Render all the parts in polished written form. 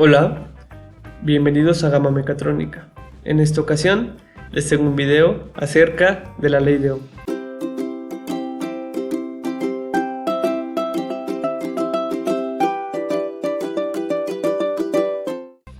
Hola, bienvenidos a Gama Mecatrónica. En esta ocasión les tengo un video acerca de la ley de Ohm.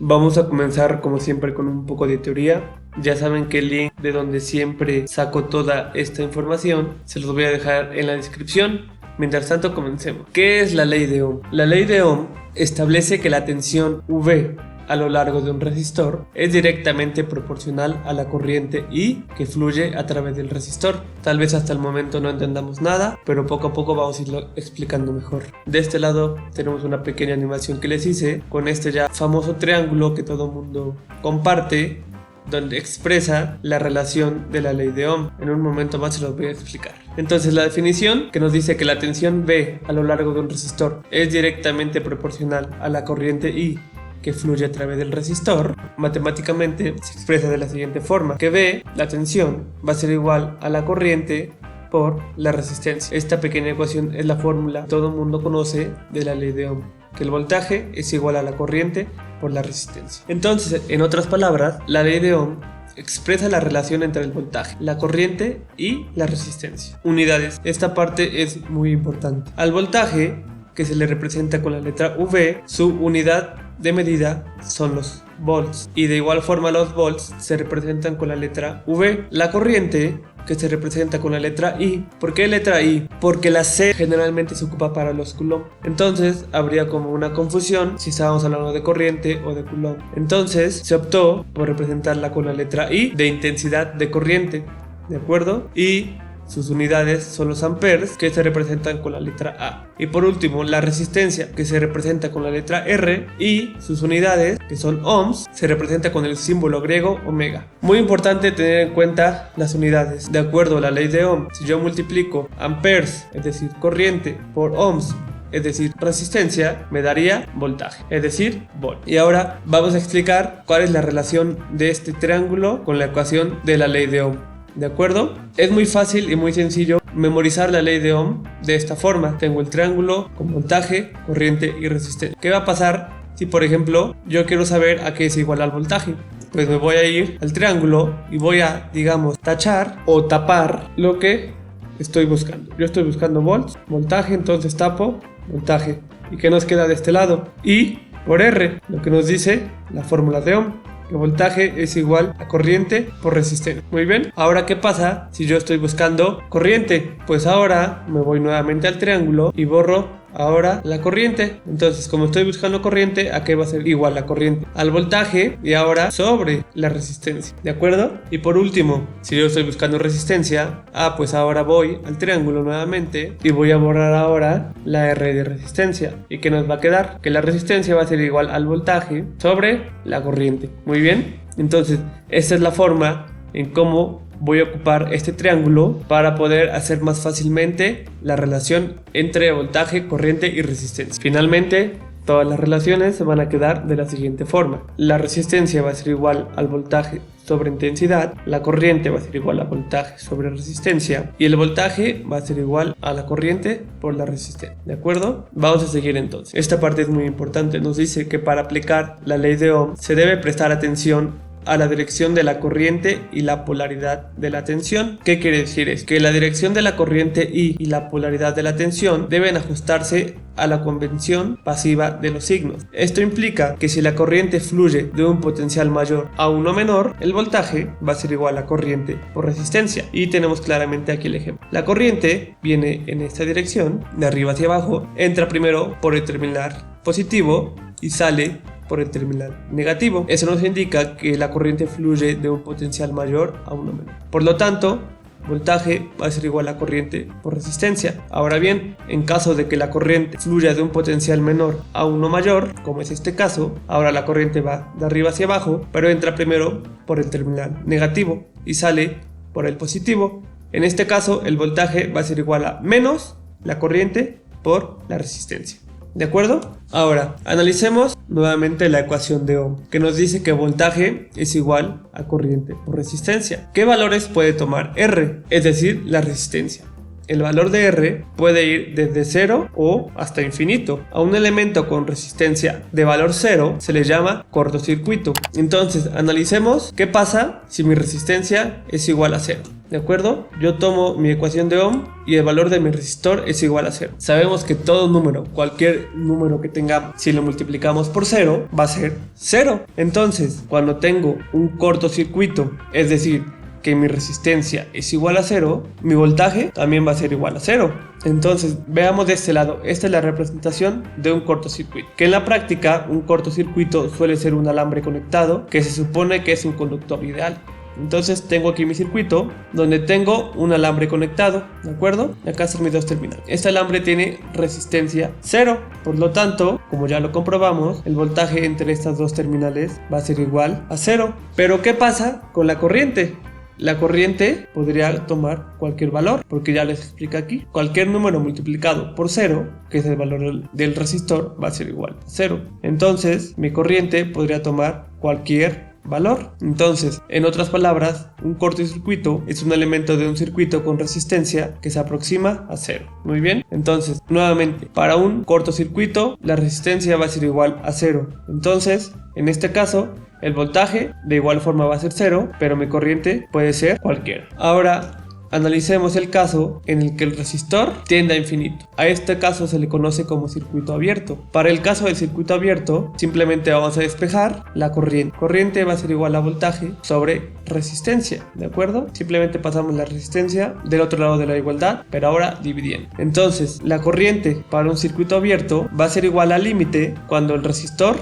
Vamos a comenzar como siempre con un poco de teoría. Ya saben que el link de donde siempre saco toda esta información se los voy a dejar en la descripción. Mientras tanto, comencemos. ¿Qué es la ley de Ohm? La ley de Ohm establece que la tensión V a lo largo de un resistor es directamente proporcional a la corriente I que fluye a través del resistor. Tal vez hasta el momento no entendamos nada, pero poco a poco vamos a irlo explicando mejor. De este lado tenemos una pequeña animación que les hice con este ya famoso triángulo que todo mundo comparte, donde expresa la relación de la ley de Ohm. En un momento más se los voy a explicar. Entonces, la definición que nos dice que la tensión V a lo largo de un resistor es directamente proporcional a la corriente I que fluye a través del resistor, matemáticamente se expresa de la siguiente forma: que V, la tensión, va a ser igual a la corriente por la resistencia. Esta pequeña ecuación es la fórmula que todo el mundo conoce de la ley de Ohm, que el voltaje es igual a la corriente por la resistencia. Entonces, en otras palabras, la ley de Ohm expresa la relación entre el voltaje, la corriente y la resistencia. Unidades. Esta parte es muy importante. Al voltaje, que se le representa con la letra V, su unidad de medida son los volts, y de igual forma los volts se representan con la letra V. La corriente, que se representa con la letra I. ¿Por qué letra I? Porque la C generalmente se ocupa para los coulomb. Entonces habría como una confusión si estábamos hablando de corriente o de coulomb. Entonces se optó por representarla con la letra I de intensidad de corriente, ¿de acuerdo? Y sus unidades son los amperes, que se representan con la letra A. Y por último, la resistencia, que se representa con la letra R, y sus unidades, que son ohms, se representa con el símbolo griego omega. Muy importante tener en cuenta las unidades. De acuerdo a la ley de Ohm, si yo multiplico amperes, es decir, corriente, por ohms, es decir, resistencia, me daría voltaje, es decir, volt. Y ahora vamos a explicar cuál es la relación de este triángulo con la ecuación de la ley de Ohm. ¿De acuerdo? Es muy fácil y muy sencillo memorizar la ley de Ohm de esta forma. Tengo el triángulo con voltaje, corriente y resistencia. ¿Qué va a pasar si, por ejemplo, yo quiero saber a qué es igual al voltaje? Pues me voy a ir al triángulo y voy a, digamos, tachar o tapar lo que estoy buscando. Yo estoy buscando volts, voltaje, entonces tapo voltaje. ¿Y qué nos queda de este lado? I por R, lo que nos dice la fórmula de Ohm, que voltaje es igual a corriente por resistencia. Muy bien. Ahora, ¿qué pasa si yo estoy buscando corriente? Pues ahora me voy nuevamente al triángulo y borro ahora la corriente. Entonces, como estoy buscando corriente, ¿a qué va a ser igual la corriente? Al voltaje, y ahora sobre la resistencia. ¿De acuerdo? Y por último, si yo estoy buscando resistencia, pues ahora voy al triángulo nuevamente y voy a borrar ahora la R de resistencia. ¿Y qué nos va a quedar? Que la resistencia va a ser igual al voltaje sobre la corriente. Muy bien. Entonces, esta es la forma en cómo voy a ocupar este triángulo para poder hacer más fácilmente la relación entre voltaje, corriente y resistencia. Finalmente, todas las relaciones se van a quedar de la siguiente forma: la resistencia va a ser igual al voltaje sobre intensidad, la corriente va a ser igual a voltaje sobre resistencia, y el voltaje va a ser igual a la corriente por la resistencia. ¿De acuerdo? Vamos a seguir entonces. Esta parte es muy importante. Nos dice que para aplicar la ley de Ohm se debe prestar atención a la dirección de la corriente y la polaridad de la tensión. ¿Qué quiere decir esto? Que la dirección de la corriente I y la polaridad de la tensión deben ajustarse a la convención pasiva de los signos. Esto implica que si la corriente fluye de un potencial mayor a uno menor, el voltaje va a ser igual a corriente por resistencia. Y tenemos claramente aquí el ejemplo. La corriente viene en esta dirección, de arriba hacia abajo, entra primero por el terminal positivo y sale por el terminal negativo. Eso nos indica que la corriente fluye de un potencial mayor a uno menor. Por lo tanto, voltaje va a ser igual a corriente por resistencia. Ahora bien, en caso de que la corriente fluya de un potencial menor a uno mayor, como es este caso, ahora la corriente va de arriba hacia abajo, pero entra primero por el terminal negativo y sale por el positivo. En este caso, el voltaje va a ser igual a menos la corriente por la resistencia. ¿De acuerdo? Ahora, analicemos nuevamente la ecuación de Ohm, que nos dice que voltaje es igual a corriente por resistencia. ¿Qué valores puede tomar R? Es decir, la resistencia. El valor de R puede ir desde 0 o hasta infinito. A un elemento con resistencia de valor 0 se le llama cortocircuito. Entonces, analicemos qué pasa si mi resistencia es igual a 0. ¿De acuerdo? Yo tomo mi ecuación de Ohm y el valor de mi resistor es igual a 0. Sabemos que todo número, cualquier número que tengamos, si lo multiplicamos por 0, va a ser 0. Entonces, cuando tengo un cortocircuito, es decir, que mi resistencia es igual a 0, mi voltaje también va a ser igual a 0. Entonces, veamos de este lado, esta es la representación de un cortocircuito. Que en la práctica, un cortocircuito suele ser un alambre conectado, que se supone que es un conductor ideal. Entonces tengo aquí mi circuito donde tengo un alambre conectado, ¿de acuerdo? Acá están mis dos terminales. Este alambre tiene resistencia 0, por lo tanto, como ya lo comprobamos, el voltaje entre estas dos terminales va a ser igual a 0. Pero ¿qué pasa con la corriente? La corriente podría tomar cualquier valor, porque ya les explico aquí. Cualquier número multiplicado por 0, que es el valor del resistor, va a ser igual a 0. Entonces, mi corriente podría tomar cualquier valor. Entonces, en otras palabras, un cortocircuito es un elemento de un circuito con resistencia que se aproxima a 0. Muy bien. Entonces, nuevamente, para un cortocircuito, la resistencia va a ser igual a 0. Entonces, en este caso, el voltaje de igual forma va a ser 0, pero mi corriente puede ser cualquiera. Ahora, analicemos el caso en el que el resistor tiende a infinito. A este caso se le conoce como circuito abierto. Para el caso del circuito abierto, simplemente vamos a despejar la corriente. Corriente va a ser igual a voltaje sobre resistencia, ¿de acuerdo? Simplemente pasamos la resistencia del otro lado de la igualdad, pero ahora dividiendo. Entonces, la corriente para un circuito abierto va a ser igual al límite cuando el resistor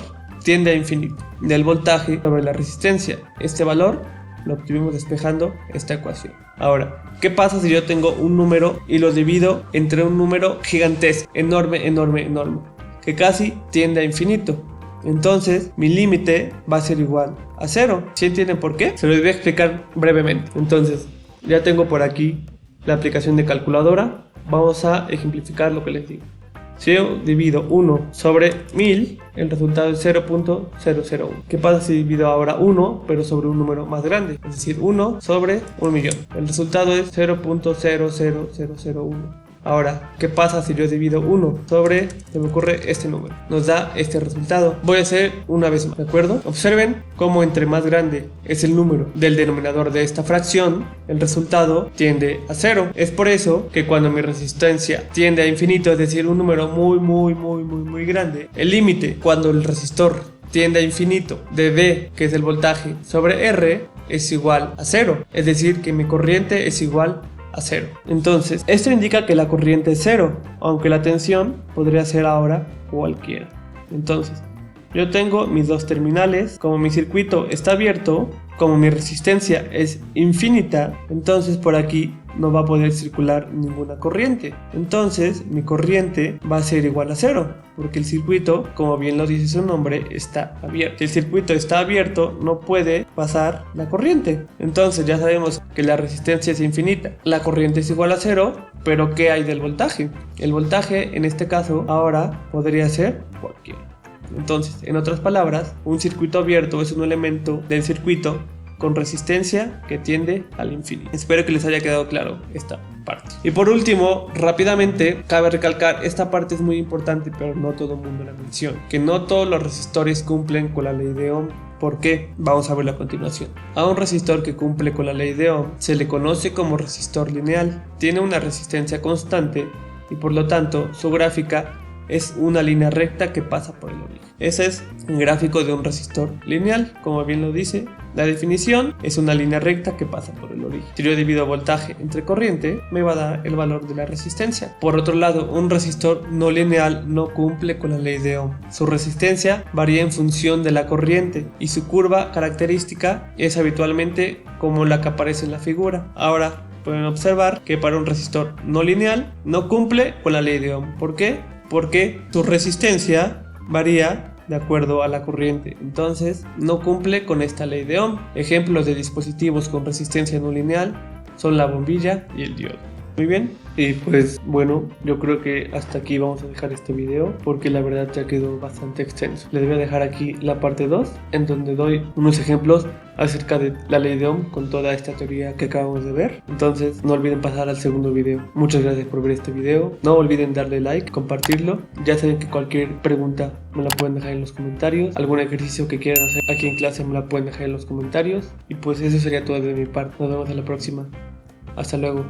tiende a infinito del voltaje sobre la resistencia. Este valor lo obtuvimos despejando esta ecuación. Ahora, ¿qué pasa si yo tengo un número y lo divido entre un número gigantesco, enorme, que casi tiende a infinito? Entonces, mi límite va a ser igual a 0. ¿Sí entienden por qué? Se los voy a explicar brevemente. Entonces, ya tengo por aquí la aplicación de calculadora. Vamos a ejemplificar lo que les digo. Si yo divido 1 sobre 1000, el resultado es 0.001. ¿Qué pasa si divido ahora 1, pero sobre un número más grande? Es decir, 1 sobre 1.000.000. El resultado es 0.00001. Ahora, ¿qué pasa si yo divido 1 sobre, se me ocurre este número? Nos da este resultado. Voy a hacer una vez más, ¿de acuerdo? Observen cómo entre más grande es el número del denominador de esta fracción, el resultado tiende a 0. Es por eso que cuando mi resistencia tiende a infinito, es decir, un número muy grande, el límite cuando el resistor tiende a infinito de V, que es el voltaje, sobre R, es igual a 0. Es decir, que mi corriente es igual a 0. Entonces, esto indica que la corriente es 0, aunque la tensión podría ser ahora cualquiera. Entonces, yo tengo mis dos terminales. Como mi circuito está abierto, como mi resistencia es infinita, entonces por aquí no va a poder circular ninguna corriente. Entonces mi corriente va a ser igual a 0, porque el circuito, como bien lo dice su nombre, está abierto. Si el circuito está abierto, no puede pasar la corriente. Entonces ya sabemos que la resistencia es infinita, la corriente es igual a 0, pero ¿qué hay del voltaje? El voltaje en este caso ahora podría ser cualquiera. Entonces, en otras palabras, un circuito abierto es un elemento del circuito con resistencia que tiende al infinito. Espero que les haya quedado claro esta parte. Y por último, rápidamente, cabe recalcar, esta parte es muy importante, pero no todo el mundo la menciona, que no todos los resistores cumplen con la ley de Ohm. ¿Por qué? Vamos a verlo a continuación. A un resistor que cumple con la ley de Ohm se le conoce como resistor lineal. Tiene una resistencia constante y por lo tanto su gráfica es una línea recta que pasa por el origen. Ese es un gráfico de un resistor lineal, como bien lo dice la definición, es una línea recta que pasa por el origen. Si yo divido voltaje entre corriente, me va a dar el valor de la resistencia. Por otro lado, un resistor no lineal no cumple con la ley de Ohm. Su resistencia varía en función de la corriente y su curva característica es habitualmente como la que aparece en la figura. Ahora, pueden observar que para un resistor no lineal no cumple con la ley de Ohm. ¿Por qué? Porque su resistencia varía de acuerdo a la corriente, entonces no cumple con esta ley de Ohm. Ejemplos de dispositivos con resistencia no lineal son la bombilla y el diodo. Muy bien, y pues bueno, yo creo que hasta aquí vamos a dejar este video porque la verdad ya quedó bastante extenso. Les voy a dejar aquí la parte 2 en donde doy unos ejemplos acerca de la ley de Ohm con toda esta teoría que acabamos de ver. Entonces no olviden pasar al segundo video. Muchas gracias por ver este video, no olviden darle like, compartirlo. Ya saben que cualquier pregunta me la pueden dejar en los comentarios, algún ejercicio que quieran hacer aquí en clase me la pueden dejar en los comentarios. Y pues eso sería todo de mi parte, nos vemos en la próxima. Hasta luego.